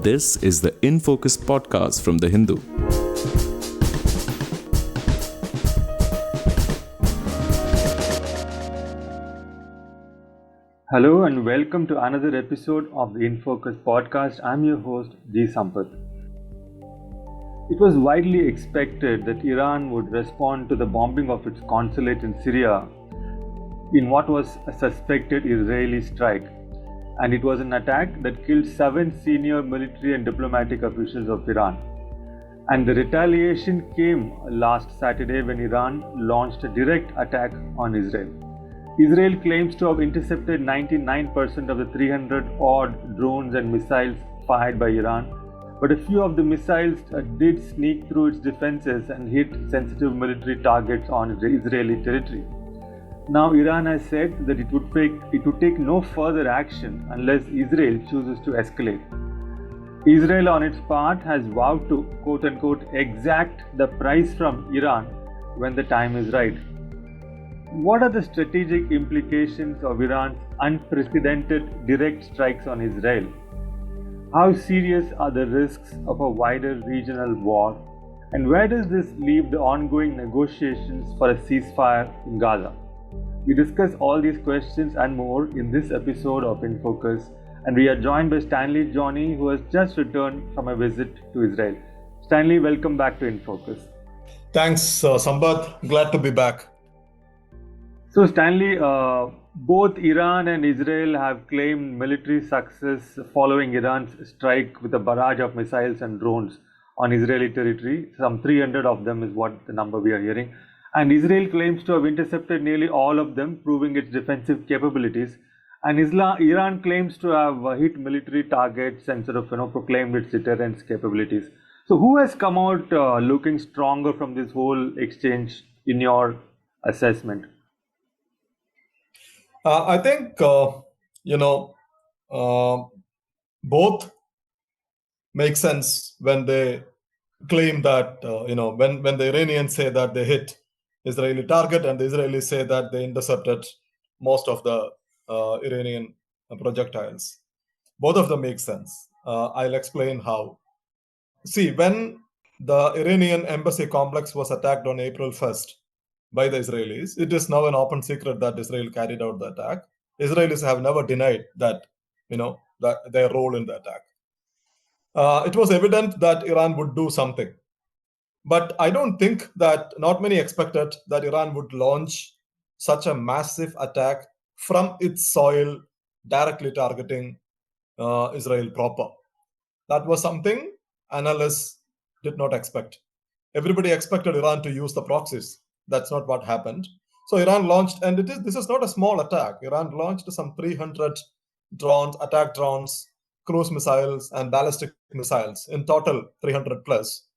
This is the In Focus podcast from The Hindu. Hello and welcome to another episode of the In Focus podcast. I'm your host, Sampath. It was widely expected that Iran would respond to the bombing of its consulate in Syria in what was a suspected Israeli strike. And it was an attack that killed 7 senior military and diplomatic officials of Iran. And the retaliation came last Saturday when Iran launched a direct attack on Israel. Israel claims to have intercepted 99% of the 300-odd drones and missiles fired by Iran, but a few of the missiles did sneak through its defenses and hit sensitive military targets on Israeli territory. Now, Iran has said that it would take no further action unless Israel chooses to escalate. Israel, on its part, has vowed to quote-unquote exact the price from Iran when the time is right. What are the strategic implications of Iran's unprecedented direct strikes on Israel? How serious are the risks of a wider regional war? And where does this leave the ongoing negotiations for a ceasefire in Gaza? We discuss all these questions and more in this episode of In Focus, and we are joined by Johny, who has just returned from a visit to Israel. Stanley, welcome back to In Focus. Thanks, Sampath. Glad to be back. So, Stanley, both Iran and Israel have claimed military success following Iran's strike with a barrage of missiles and drones on Israeli territory. Some 300 of them is what the number we are hearing. And Israel claims to have intercepted nearly all of them, proving its defensive capabilities. And Iran claims to have hit military targets and proclaimed its deterrence capabilities. So who has come out looking stronger from this whole exchange in your assessment? I think, both make sense when they claim that, when the Iranians say that they hit Israeli target and the Israelis say that they intercepted most of the Iranian projectiles. Both of them make sense. I'll explain how. See, when the Iranian embassy complex was attacked on April 1st by the Israelis, it is now an open secret that Israel carried out the attack. Israelis have never denied that, that their role in the attack. It was evident that Iran would do something. But I don't think that not many expected that Iran would launch such a massive attack from its soil directly targeting Israel proper. That was something analysts did not expect. Everybody expected Iran to use the proxies. That's not what happened. So Iran launched, and this is not a small attack. Iran launched some 300 drones, attack drones, cruise missiles, and ballistic missiles, in total 300 plus.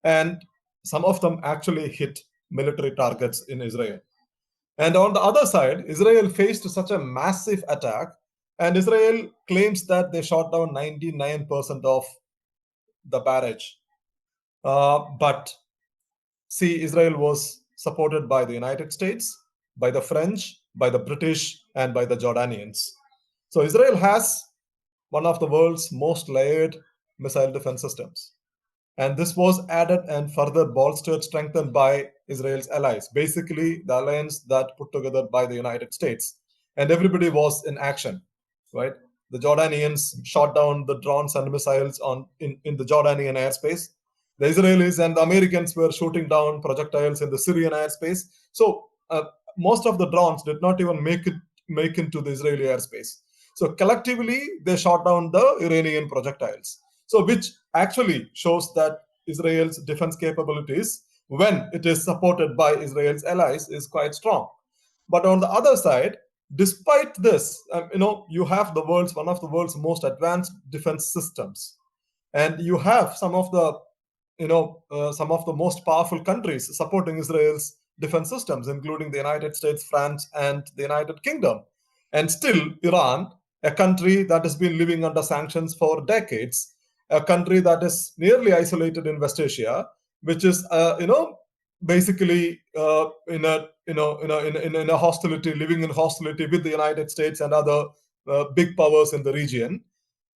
And some of them actually hit military targets in Israel. And on the other side, Israel faced such a massive attack, and Israel claims that they shot down 99% of the barrage. But see, Israel was supported by the United States, by the French, by the British, and by the Jordanians. So Israel has one of the world's most layered missile defense systems. And this was added and further bolstered, strengthened by Israel's allies, basically the alliance that put together by the United States. And everybody was in action, right? The Jordanians shot down the drones and missiles in the Jordanian airspace. The Israelis and the Americans were shooting down projectiles in the Syrian airspace. So most of the drones did not even make into the Israeli airspace. So collectively, they shot down the Iranian projectiles. So which actually shows that Israel's defense capabilities, when it is supported by Israel's allies, is quite strong. But on the other side, despite this, you have one of the world's most advanced defense systems, and you have some of the most powerful countries supporting Israel's defense systems, including the United States, France, and the United Kingdom. And still, Iran, a country that has been living under sanctions for decades, a country that is nearly isolated in West Asia, which is, basically in a hostility, living in hostility with the United States and other big powers in the region,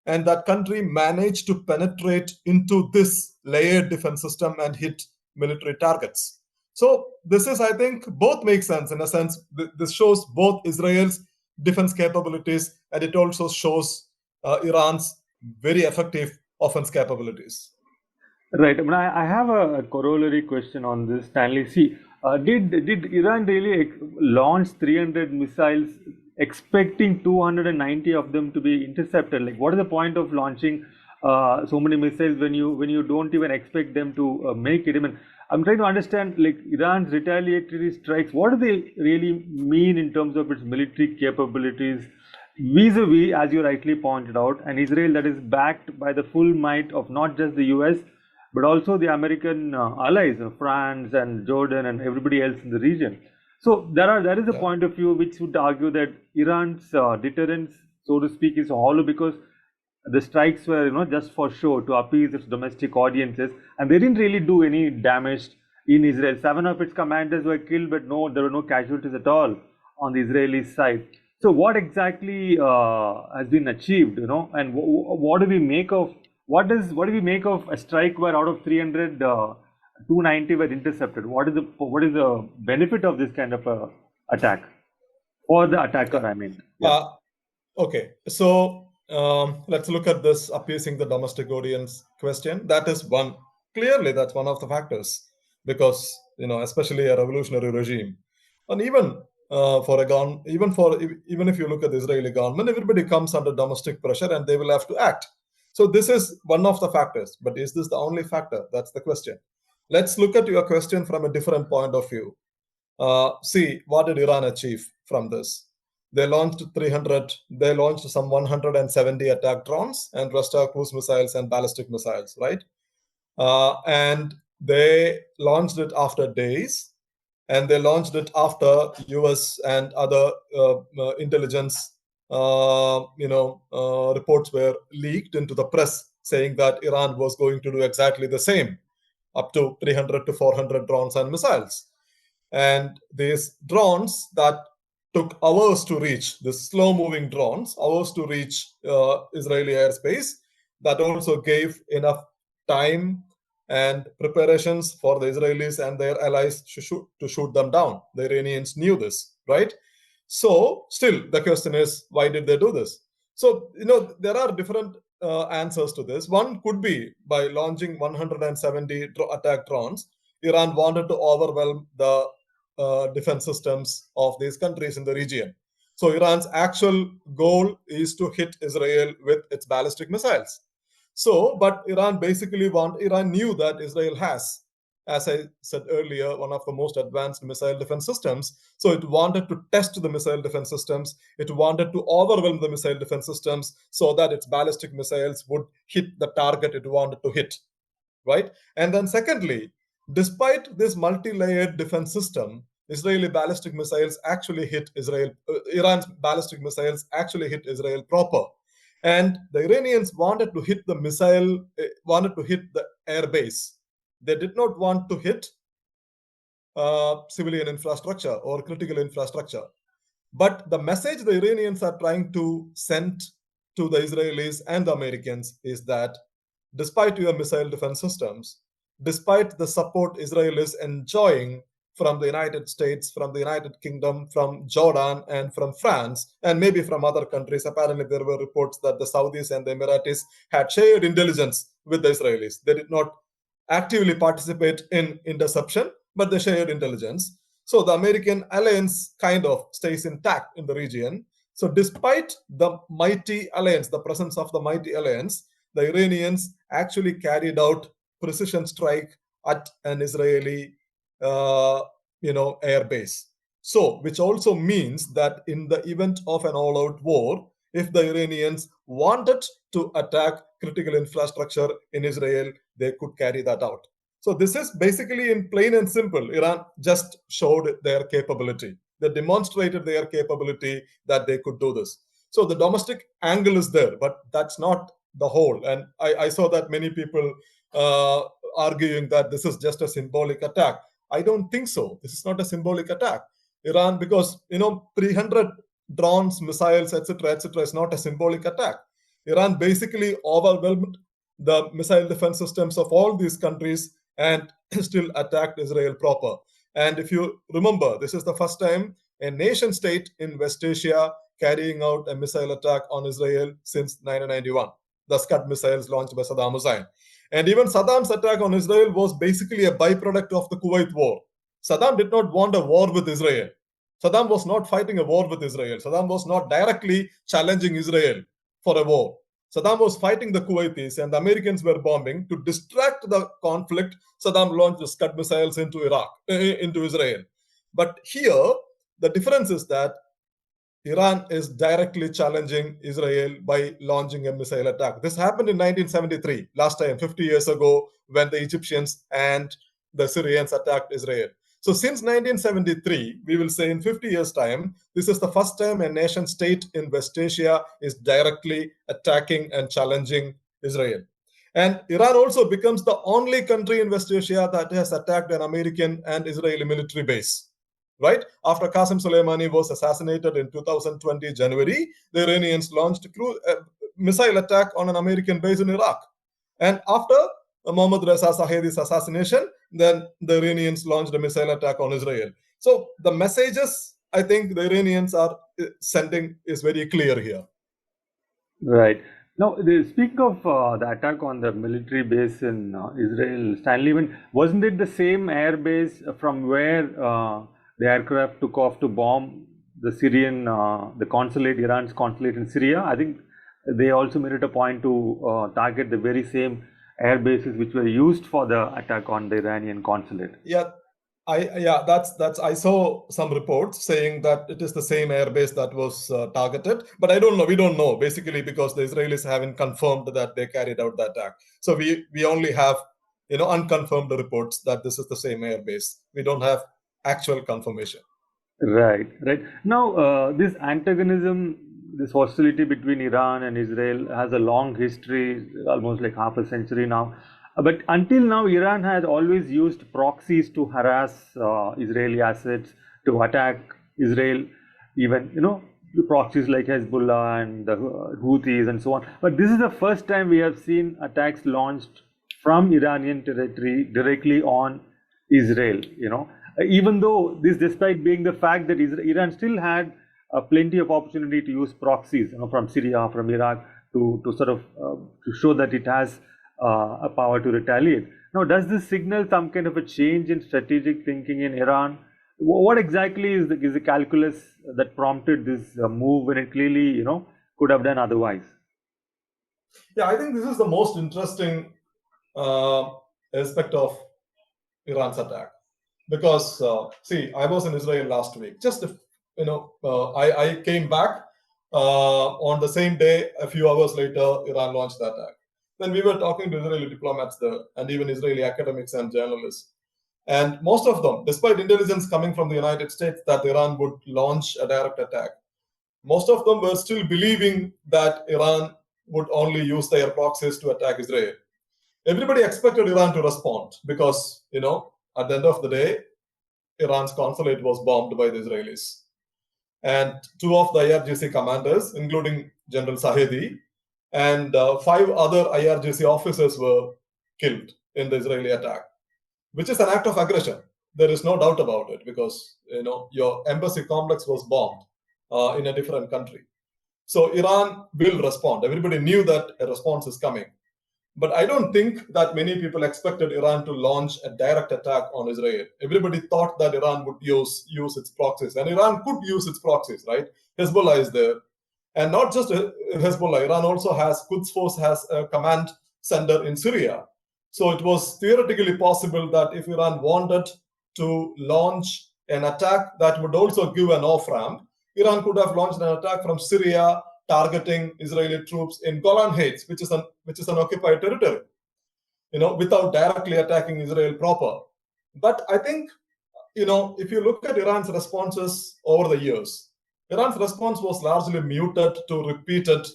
and that country managed to penetrate into this layered defense system and hit military targets. So this is, I think, both make sense. In a sense, this shows both Israel's defense capabilities, and it also shows Iran's very effective offense capabilities. Right. I mean, I have a corollary question on this, Stanley. See, did Iran really launch 300 missiles, expecting 290 of them to be intercepted? Like, what is the point of launching so many missiles when you don't even expect them to make it? I mean, I'm trying to understand, like, Iran's retaliatory strikes. What do they really mean in terms of its military capabilities, vis-a-vis, as you rightly pointed out, an Israel that is backed by the full might of not just the US but also the American allies, France and Jordan and everybody else in the region. So there is a point of view which would argue that Iran's deterrence, so to speak, is hollow because the strikes were, just for show to appease its domestic audiences, and they didn't really do any damage in Israel. 7 of its commanders were killed, but there were no casualties at all on the Israeli side. So what exactly has been achieved, and what do we make of what do we make of a strike where out of 300, 290 were intercepted? What is the benefit of this kind of attack for the attacker? I mean, okay. So let's look at this appeasing the domestic audience question. That is one. Clearly, that's one of the factors because especially a revolutionary regime, and even even if you look at the Israeli government, everybody comes under domestic pressure and they will have to act. So this is one of the factors, but is this the only factor? That's the question. Let's look at your question from a different point of view. See, what did Iran achieve from this? They launched some 170 attack drones and rest are cruise missiles and ballistic missiles, right? And they launched it after days, and they launched it after US and other intelligence reports were leaked into the press saying that Iran was going to do exactly the same, up to 300 to 400 drones and missiles. And these drones that took hours to reach, the slow-moving drones, hours to reach Israeli airspace, that also gave enough time and preparations for the Israelis and their allies to shoot them down. The Iranians knew this, right? So still the question is, why did they do this? So, there are different answers to this. One could be by launching 170 attack drones, Iran wanted to overwhelm the defense systems of these countries in the region. So Iran's actual goal is to hit Israel with its ballistic missiles. So, but Iran knew that Israel has, as I said earlier, one of the most advanced missile defense systems. So it wanted to test the missile defense systems. It wanted to overwhelm the missile defense systems so that its ballistic missiles would hit the target it wanted to hit, right? And then secondly, despite this multi-layered defense system, Israeli ballistic missiles actually hit Israel. Iran's ballistic missiles actually hit Israel proper. And the Iranians wanted to hit the air base. They did not want to hit civilian infrastructure or critical infrastructure. But the message the Iranians are trying to send to the Israelis and the Americans is that despite your missile defense systems, despite the support Israel is enjoying from the United States, from the United Kingdom, from Jordan, and from France, and maybe from other countries. Apparently, there were reports that the Saudis and the Emiratis had shared intelligence with the Israelis. They did not actively participate in interception, but they shared intelligence. So the American alliance kind of stays intact in the region. So despite the mighty alliance, the presence of the mighty alliance, the Iranians actually carried out precision strike at an Israeli air base. So, which also means that in the event of an all-out war, if the Iranians wanted to attack critical infrastructure in Israel, they could carry that out. So this is basically in plain and simple. Iran just showed their capability. They demonstrated their capability that they could do this. So the domestic angle is there, but that's not the whole. And I saw that many people arguing that this is just a symbolic attack. I don't think so. This is not a symbolic attack. Iran, because 300 drones, missiles, etc., is not a symbolic attack. Iran basically overwhelmed the missile defense systems of all these countries and still attacked Israel proper. And if you remember, this is the first time a nation state in West Asia carrying out a missile attack on Israel since 1991, the Scud missiles launched by Saddam Hussein. And even Saddam's attack on Israel was basically a byproduct of the Kuwait war. Saddam did not want a war with Israel. Saddam was not fighting a war with Israel. Saddam was not directly challenging Israel for a war. Saddam was fighting the Kuwaitis, and the Americans were bombing. To distract the conflict, Saddam launched the Scud missiles into Israel. But here, the difference is that Iran is directly challenging Israel by launching a missile attack. This happened in 1973, last time, 50 years ago, when the Egyptians and the Syrians attacked Israel. So since 1973, we will say in 50 years' time, this is the first time a nation state in West Asia is directly attacking and challenging Israel. And Iran also becomes the only country in West Asia that has attacked an American and Israeli military base. Right after Qasem Soleimani was assassinated in 2020 January, the Iranians launched a missile attack on an American base in Iraq. And after Mohammad Reza Shahedi's assassination, then the Iranians launched a missile attack on Israel. So the messages I think the Iranians are sending is very clear here. Right. Now, speaking of the attack on the military base in Israel, Stanley, wasn't it the same air base from where the aircraft took off to bomb the Syrian, the consulate, Iran's consulate in Syria? I think they also made it a point to target the very same air bases which were used for the attack on the Iranian consulate. I saw some reports saying that it is the same airbase that was targeted, but I don't know. We don't know, basically, because the Israelis haven't confirmed that they carried out the attack. So we only have unconfirmed reports that this is the same airbase. We don't have actual confirmation. Right. Now, this antagonism, this hostility between Iran and Israel has a long history, almost like half a century now. But until now, Iran has always used proxies to harass Israeli assets, to attack Israel, even, the proxies like Hezbollah and the Houthis and so on. But this is the first time we have seen attacks launched from Iranian territory directly on Israel, even though this, despite being the fact that Iran still had plenty of opportunity to use proxies, from Syria, from Iraq, to sort of to show that it has a power to retaliate. Now, does this signal some kind of a change in strategic thinking in Iran? What exactly is the calculus that prompted this move when it clearly, could have done otherwise? Yeah, I think this is the most interesting aspect of Iran's attack. Because, I was in Israel last week. I came back on the same day. A few hours later, Iran launched the attack. Then we were talking to Israeli diplomats there and even Israeli academics and journalists. And most of them, despite intelligence coming from the United States that Iran would launch a direct attack, most of them were still believing that Iran would only use their proxies to attack Israel. Everybody expected Iran to respond because, at the end of the day, Iran's consulate was bombed by the Israelis. And 2 of the IRGC commanders, including General Shahedi, and 5 other IRGC officers were killed in the Israeli attack, which is an act of aggression. There is no doubt about it because, your embassy complex was bombed in a different country. So Iran will respond. Everybody knew that a response is coming. But I don't think that many people expected Iran to launch a direct attack on Israel. Everybody thought that Iran would use its proxies. And Iran could use its proxies, right? Hezbollah is there. And not just Hezbollah, Iran also has, Quds Force has a command center in Syria. So it was theoretically possible that if Iran wanted to launch an attack that would also give an off-ramp, Iran could have launched an attack from Syria, targeting Israeli troops in Golan Heights, which is an occupied territory, without directly attacking Israel proper. But I think, if you look at Iran's responses over the years, Iran's response was largely muted to repeated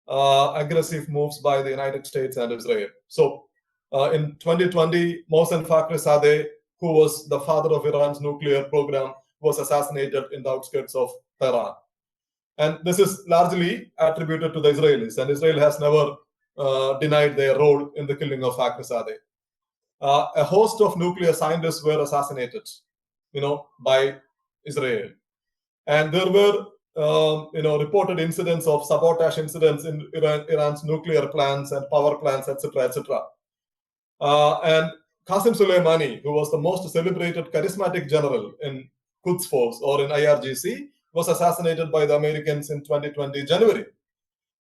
aggressive moves by the United States and Israel. So in 2020, Mohsen Fakhrizadeh, who was the father of Iran's nuclear program, was assassinated in the outskirts of Tehran. And this is largely attributed to the Israelis, and Israel has never denied their role in the killing of Fakhrizadeh. A host of nuclear scientists were assassinated, by Israel. And there were, reported incidents of sabotage incidents in Iran's nuclear plants and power plants, etc., etc. And Qasem Soleimani, who was the most celebrated charismatic general in Quds Force or in IRGC, was assassinated by the Americans in 2020 January.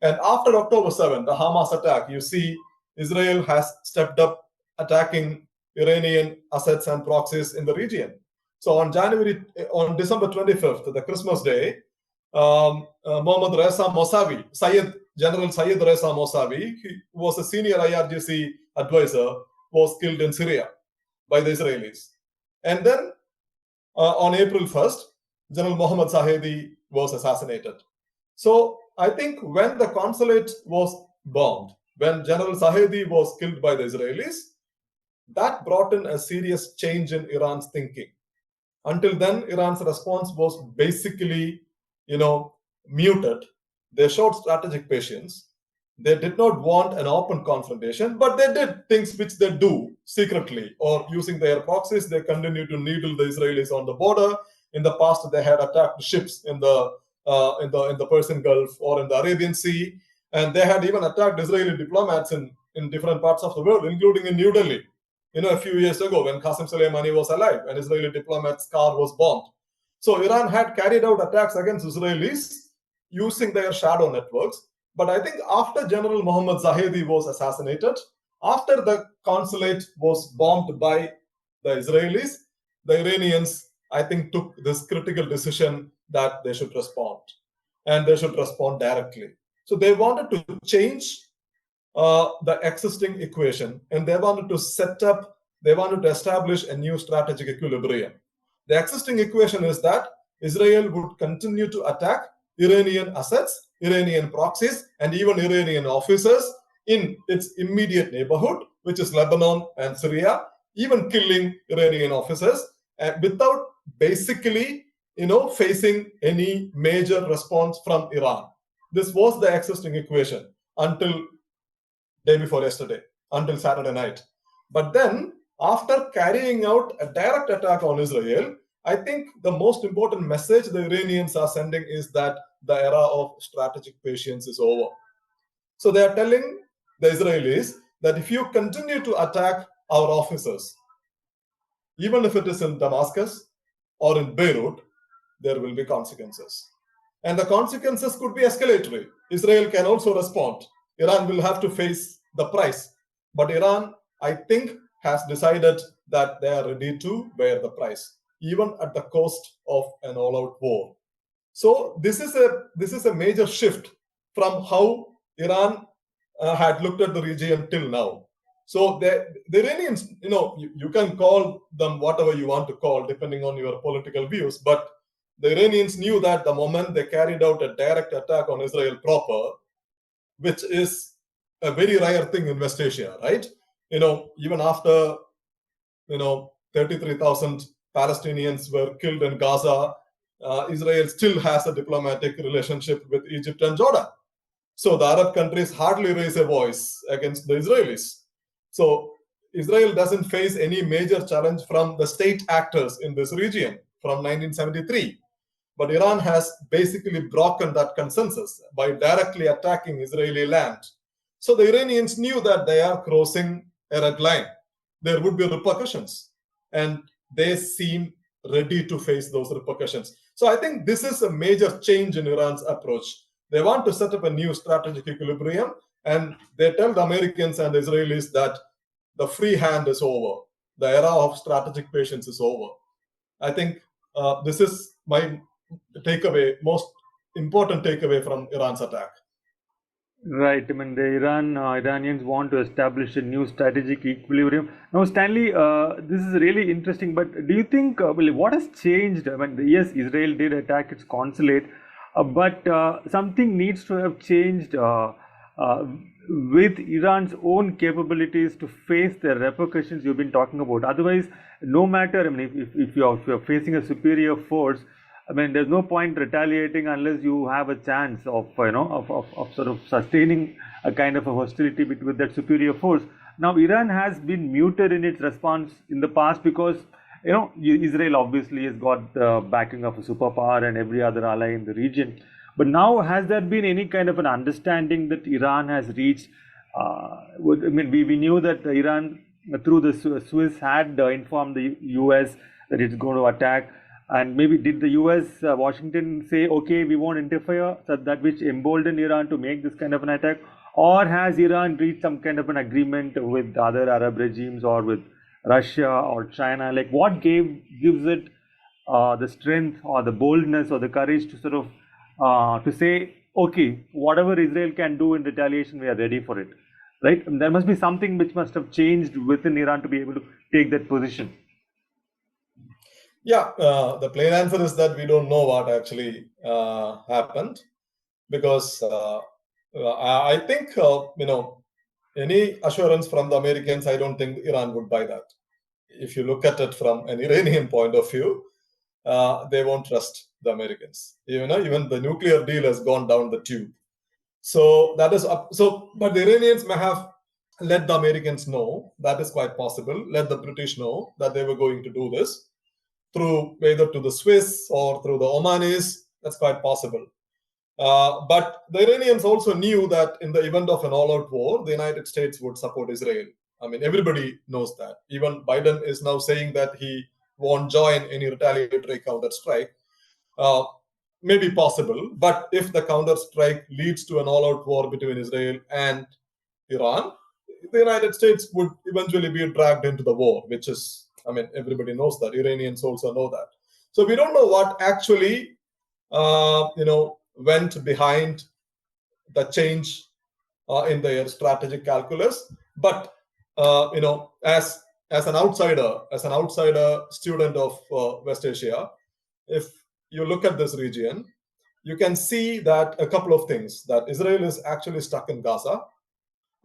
And after October 7, the Hamas attack, you see Israel has stepped up attacking Iranian assets and proxies in the region. So on December 25th, the Christmas day, Mohammad Reza Mousavi, General Syed Reza Mousavi, who was a senior IRGC advisor, was killed in Syria by the Israelis. And then on April 1st, General Mohammad Zahedi was assassinated. So I think when the consulate was bombed, when General Zahedi was killed by the Israelis, that brought in a serious change in Iran's thinking. Until then, Iran's response was basically, muted. They showed strategic patience. They did not want an open confrontation, but they did things which they do secretly or using their proxies. They continue to needle the Israelis on the border. In the past, they had attacked ships in the Persian Gulf or in the Arabian Sea, and they had even attacked Israeli diplomats in different parts of the world, including in New Delhi. A few years ago when Qasem Soleimani was alive, an Israeli diplomat's car was bombed. So Iran had carried out attacks against Israelis using their shadow networks. But I think after General Mohammad Zahedi was assassinated, after the consulate was bombed by the Israelis, the Iranians, I think, took this critical decision that they should respond, and they should respond directly. So they wanted to change the existing equation, and they wanted to establish a new strategic equilibrium. The existing equation is that Israel would continue to attack Iranian assets, Iranian proxies, and even Iranian officers in its immediate neighborhood, which is Lebanon and Syria, even killing Iranian officers without basically, facing any major response from Iran. This was the existing equation until day before yesterday, until Saturday night. But then, after carrying out a direct attack on Israel, I think the most important message the Iranians are sending is that the era of strategic patience is over. So they are telling the Israelis that if you continue to attack our officers, even if it is in Damascus or in Beirut, there will be consequences. And the consequences could be escalatory. Israel can also respond. Iran will have to face the price. But Iran, I think, has decided that they are ready to bear the price, even at the cost of an all-out war. So this is a major shift from how Iran had looked at the region till now. So the Iranians, you can call them whatever you want to call, depending on your political views, but the Iranians knew that the moment they carried out a direct attack on Israel proper, which is a very rare thing in West Asia, right? Even after, 33,000 Palestinians were killed in Gaza, Israel still has a diplomatic relationship with Egypt and Jordan. So the Arab countries hardly raise a voice against the Israelis. So Israel doesn't face any major challenge from the state actors in this region from 1973. But Iran has basically broken that consensus by directly attacking Israeli land. So the Iranians knew that they are crossing a red line. There would be repercussions, and they seem ready to face those repercussions. So I think this is a major change in Iran's approach. They want to set up a new strategic equilibrium, and they tell the Americans and the Israelis that the free hand is over. The era of strategic patience is over. I think this is my most important takeaway from Iran's attack. Right. I mean, the Iranians want to establish a new strategic equilibrium. Now, Stanley, this is really interesting. But do you think what has changed? I mean, yes, Israel did attack its consulate, but something needs to have changed with Iran's own capabilities to face the repercussions you've been talking about. Otherwise, no matter, I mean, if you're facing a superior force, I mean, there's no point retaliating unless you have a chance of, of sort of sustaining a kind of a hostility with that superior force. Now, Iran has been muted in its response in the past because, Israel obviously has got the backing of a superpower and every other ally in the region. But now, has there been any kind of an understanding that Iran has reached? We knew that Iran, through the Swiss, had informed the US that it's going to attack. And maybe did the US, Washington say, okay, we won't interfere, so that which emboldened Iran to make this kind of an attack? Or has Iran reached some kind of an agreement with other Arab regimes or with Russia or China? Like, what gives it the strength or the boldness or the courage to sort of to say, okay, whatever Israel can do in retaliation, we are ready for it, right? And there must be something which must have changed within Iran to be able to take that position. Yeah, the plain answer is that we don't know what actually happened, because I think, any assurance from the Americans, I don't think Iran would buy that. If you look at it from an Iranian point of view, they won't trust the Americans. Even the nuclear deal has gone down the tube. So that is up. So, but the Iranians may have let the Americans know, that is quite possible. Let the British know that they were going to do this through either to the Swiss or through the Omanis. That's quite possible. But the Iranians also knew that in the event of an all-out war, the United States would support Israel. I mean, everybody knows that. Even Biden is now saying that he won't join any retaliatory counter-strike. Maybe possible, but if the counter-strike leads to an all-out war between Israel and Iran, the United States would eventually be dragged into the war, which is, everybody knows that. Iranians also know that. So we don't know what actually, went behind the change in their strategic calculus. But as an outsider student of West Asia, if you look at this region, you can see that a couple of things, that Israel is actually stuck in Gaza.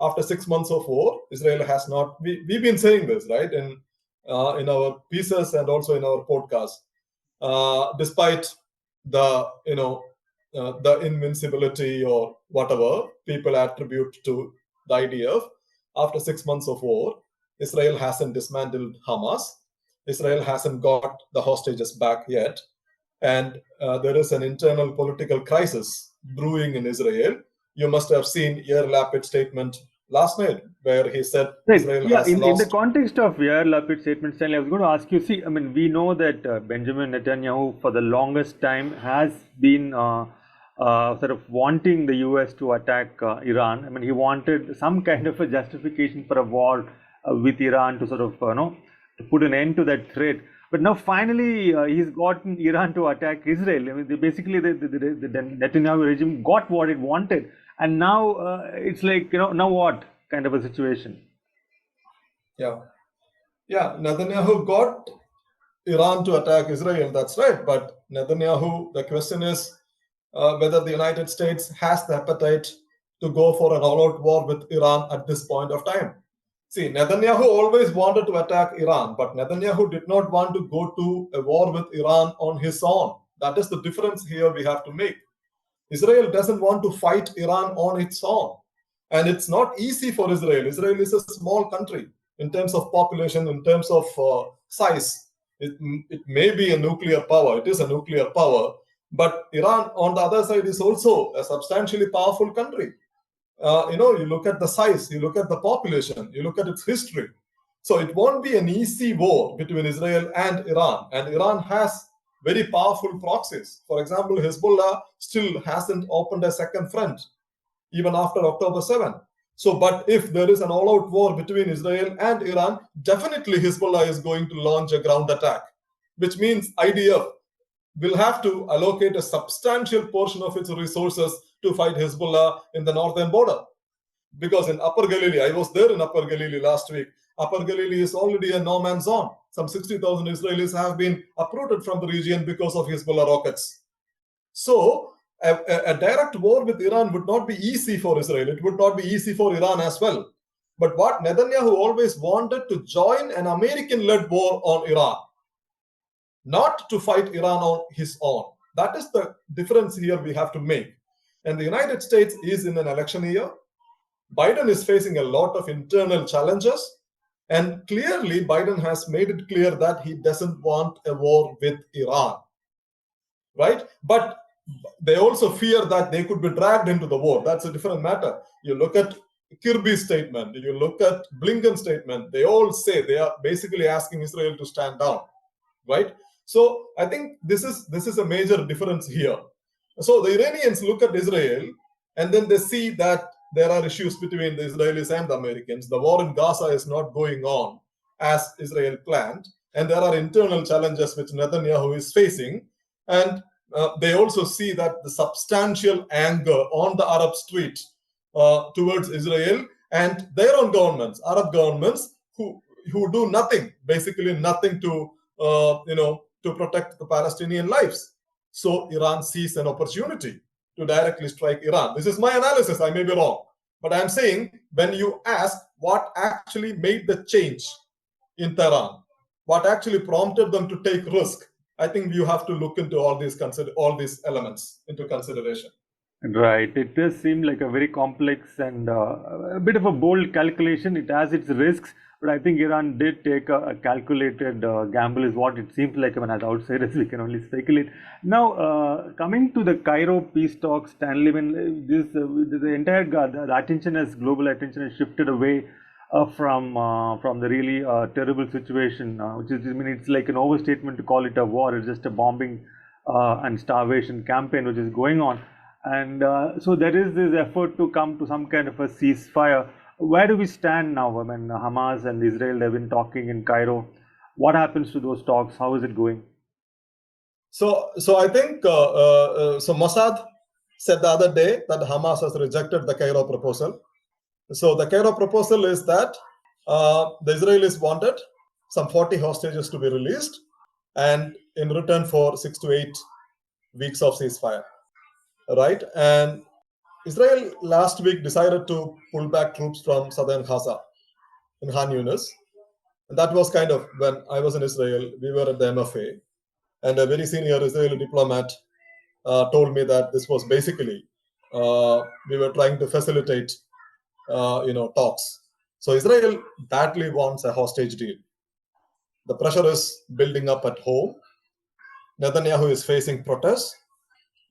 After 6 months of war, Israel has not, we've been saying this, right, in our pieces and also in our podcast, despite the, the invincibility or whatever people attribute to the IDF, after 6 months of war, Israel hasn't dismantled Hamas. Israel hasn't got the hostages back yet. And there is an internal political crisis brewing in Israel. You must have seen Yair Lapid's statement last night, where he said Israel has lost. In the context of Yair Lapid's statement, Stanley, I was going to ask you, we know that Benjamin Netanyahu for the longest time has been sort of wanting the US to attack Iran. He wanted some kind of a justification for a war with Iran to sort of, to put an end to that threat. But now finally, he's gotten Iran to attack Israel. Basically, the Netanyahu regime got what it wanted. And now it's like, now what kind of a situation? Yeah, Netanyahu got Iran to attack Israel, that's right. But Netanyahu, the question is whether the United States has the appetite to go for an all-out war with Iran at this point of time. See, Netanyahu always wanted to attack Iran, but Netanyahu did not want to go to a war with Iran on his own. That is the difference here we have to make. Israel doesn't want to fight Iran on its own. And it's not easy for Israel. Israel is a small country in terms of population, in terms of size. It may be a nuclear power. It is a nuclear power. But Iran, on the other side, is also a substantially powerful country. You look at the size, you look at the population, you look at its history. So it won't be an easy war between Israel and Iran. And Iran has very powerful proxies. For example, Hezbollah still hasn't opened a second front, even after October 7. So, but if there is an all-out war between Israel and Iran, definitely Hezbollah is going to launch a ground attack, which means IDF will have to allocate a substantial portion of its resources to fight Hezbollah in the northern border. Because in Upper Galilee, I was there in Upper Galilee last week, Upper Galilee is already a no-man's zone. Some 60,000 Israelis have been uprooted from the region because of Hezbollah rockets. So, a direct war with Iran would not be easy for Israel. It would not be easy for Iran as well. But what Netanyahu always wanted to join an American-led war on Iran, not to fight Iran on his own. That is the difference here we have to make. And the United States is in an election year. Biden is facing a lot of internal challenges. And clearly, Biden has made it clear that he doesn't want a war with Iran, right? But they also fear that they could be dragged into the war. That's a different matter. You look at Kirby's statement, you look at Blinken's statement, they all say they are basically asking Israel to stand down, right? So I think this is a major difference here. So the Iranians look at Israel and then they see that there are issues between the Israelis and the Americans. The war in Gaza is not going on as Israel planned, and there are internal challenges which Netanyahu is facing. And they also see that the substantial anger on the Arab street towards Israel and their own governments, Arab governments, who do nothing, basically nothing to to protect the Palestinian lives. So Iran sees an opportunity to directly strike Iran. This is my analysis. I may be wrong, but I'm saying when you ask what actually made the change in Tehran, what actually prompted them to take risk, I think you have to look into all these elements into consideration. Right. It does seem like a very complex and a bit of a bold calculation. It has its risks, but I think Iran did take a calculated gamble, is what it seems like. I mean, as outsiders, we can only speculate. Now, coming to the Cairo peace talks, Stanley, when the entire the attention global attention has shifted away from the really terrible situation, which is, I mean, it's like an overstatement to call it a war. It's just a bombing and starvation campaign which is going on. And so there is this effort to come to some kind of a ceasefire. Where do we stand now? I mean, Hamas and Israel, they've been talking in Cairo. What happens to those talks? How is it going? So I think so Mossad said the other day that Hamas has rejected the Cairo proposal. So the Cairo proposal is that the Israelis wanted some 40 hostages to be released, and in return for 6 to 8 weeks of ceasefire. Right, and Israel last week decided to pull back troops from southern Gaza in Khan Yunis, and that was kind of when I was in Israel. We were at the MFA, and a very senior Israeli diplomat told me that this was basically we were trying to facilitate talks. So Israel badly wants a hostage deal. The pressure is building up at home. Netanyahu is facing protests.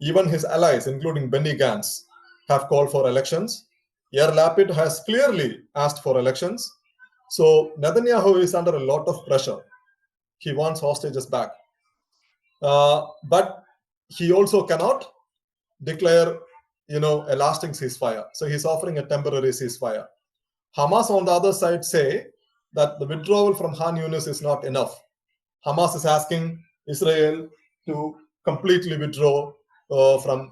Even his allies, including Benny Gantz, have called for elections. Yair Lapid has clearly asked for elections. So Netanyahu is under a lot of pressure. He wants hostages back. But he also cannot declare, a lasting ceasefire. So he's offering a temporary ceasefire. Hamas, on the other side, say that the withdrawal from Khan Yunis is not enough. Hamas is asking Israel to completely withdraw from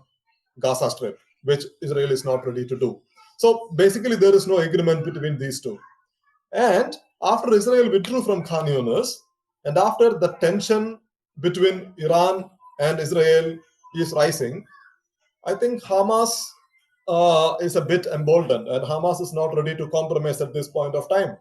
Gaza Strip, which Israel is not ready to do. So basically, there is no agreement between these two. And after Israel withdrew from Khan Yunis, and after the tension between Iran and Israel is rising, I think Hamas is a bit emboldened, and Hamas is not ready to compromise at this point of time.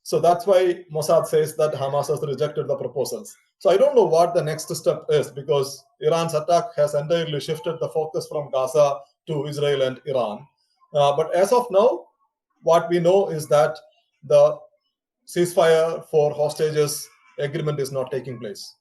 So that's why Mossad says that Hamas has rejected the proposals. So I don't know what the next step is, because Iran's attack has entirely shifted the focus from Gaza to Israel and Iran. But as of now, what we know is that the ceasefire for hostages agreement is not taking place.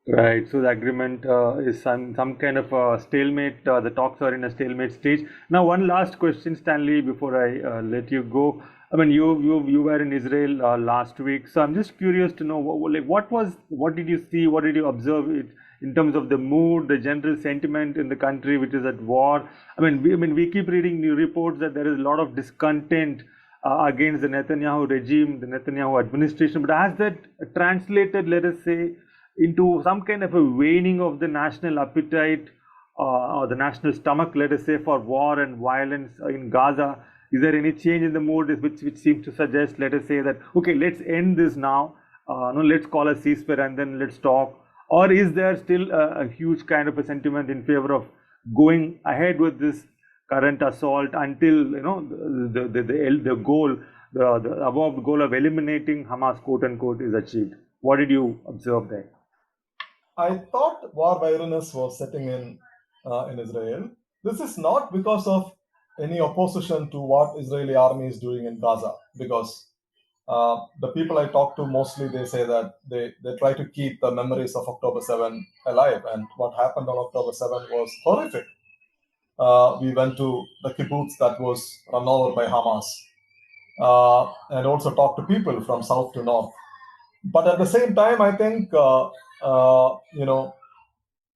Right. So the agreement is some kind of a stalemate. The talks are in a stalemate stage. Now, one last question, Stanley, before I let you go. I mean, you were in Israel last week, so I'm just curious to know what did you see, what did you observe it in terms of the mood, the general sentiment in the country which is at war. I mean, we keep reading new reports that there is a lot of discontent against the Netanyahu regime, the Netanyahu administration. But has that translated, let us say, into some kind of a waning of the national appetite or the national stomach, let us say, for war and violence in Gaza? Is there any change in the mood which seems to suggest, let us say, that, okay, let's end this now, let's call a ceasefire and then let's talk? Or is there still a huge kind of a sentiment in favor of going ahead with this current assault until, the goal, the above goal of eliminating Hamas, quote unquote, is achieved? What did you observe there? I thought war weariness was setting in Israel. This is not because of any opposition to what Israeli army is doing in Gaza, because the people I talk to mostly, they say that they try to keep the memories of October 7 alive, and what happened on October 7 was horrific. We went to the kibbutz that was run over by Hamas, and also talked to people from south to north. But at the same time, I think there were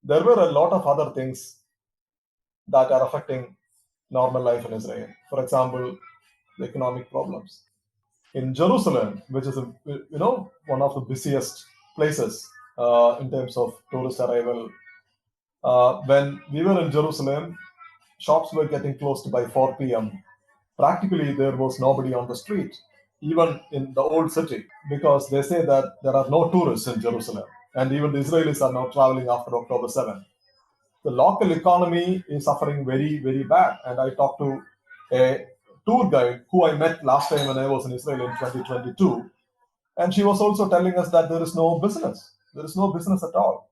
a lot of other things that are affecting normal life in Israel. For example, the economic problems in Jerusalem, which is one of the busiest places in terms of tourist arrival. When we were in Jerusalem, shops were getting closed by 4 p.m. Practically, there was nobody on the street, even in the old city, because they say that there are no tourists in Jerusalem, and even the Israelis are not traveling after October 7. The local economy is suffering very, very bad. And I talked to a tour guide who I met last time when I was in Israel in 2022. And she was also telling us that there is no business. There is no business at all.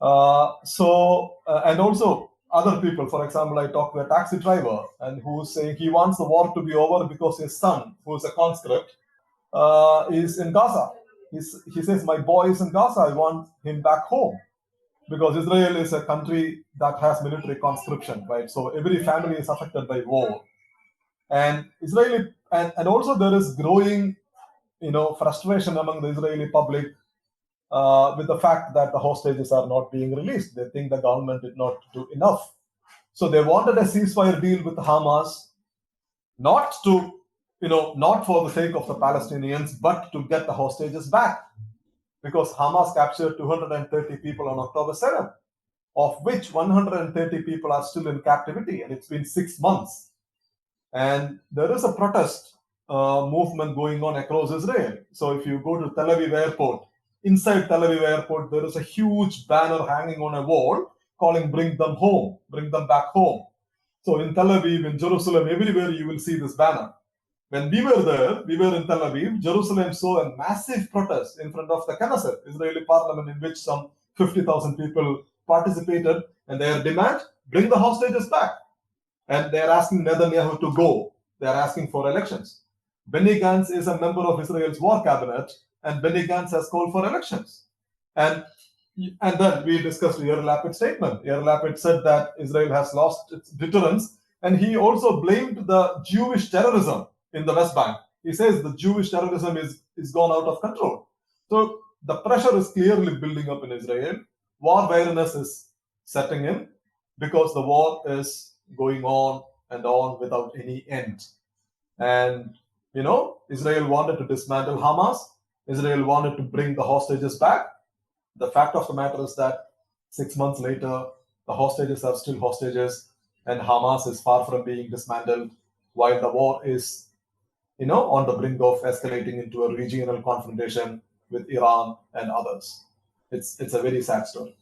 And also other people, for example, I talked to a taxi driver and who's saying he wants the war to be over because his son, who is a conscript, is in Gaza. He says, my boy is in Gaza. I want him back home. Because Israel is a country that has military conscription, right? So every family is affected by war. And and also there is growing, frustration among the Israeli public with the fact that the hostages are not being released. They think the government did not do enough. So they wanted a ceasefire deal with Hamas, not for the sake of the Palestinians, but to get the hostages back. Because Hamas captured 230 people on October 7th, of which 130 people are still in captivity, and it's been 6 months. And there is a protest movement going on across Israel. So if you go to Tel Aviv airport, inside Tel Aviv airport, there is a huge banner hanging on a wall calling, bring them home, bring them back home. So in Tel Aviv, in Jerusalem, everywhere you will see this banner. When we were there, we were in Tel Aviv, Jerusalem saw a massive protest in front of the Knesset, Israeli parliament, in which some 50,000 people participated, and their demand, bring the hostages back. And they're asking Netanyahu to go. They're asking for elections. Benny Gantz is a member of Israel's war cabinet, and Benny Gantz has called for elections. And then we discussed Yair Lapid's statement. Yair Lapid said that Israel has lost its deterrence, and he also blamed the Jewish terrorism in the West Bank. He says the Jewish terrorism is gone out of control. So the pressure is clearly building up in Israel. War weariness is setting in because the war is going on and on without any end. And, Israel wanted to dismantle Hamas. Israel wanted to bring the hostages back. The fact of the matter is that 6 months later, the hostages are still hostages, and Hamas is far from being dismantled, while the war is on the brink of escalating into a regional confrontation with Iran and others. It's a very sad story.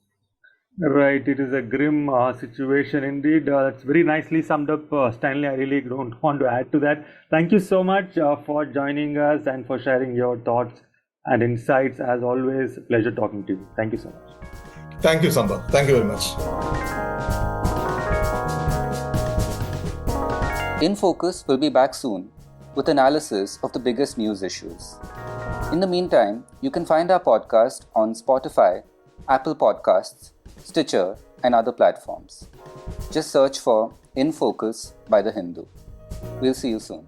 Right, it is a grim situation indeed. That's very nicely summed up, Stanley. I really don't want to add to that. Thank you so much for joining us and for sharing your thoughts and insights. As always, pleasure talking to you. Thank you so much. Thank you, Sampath. Thank you very much. In Focus will be back soon with analysis of the biggest news issues. In the meantime, you can find our podcast on Spotify, Apple Podcasts, Stitcher, and other platforms. Just search for In Focus by The Hindu. We'll see you soon.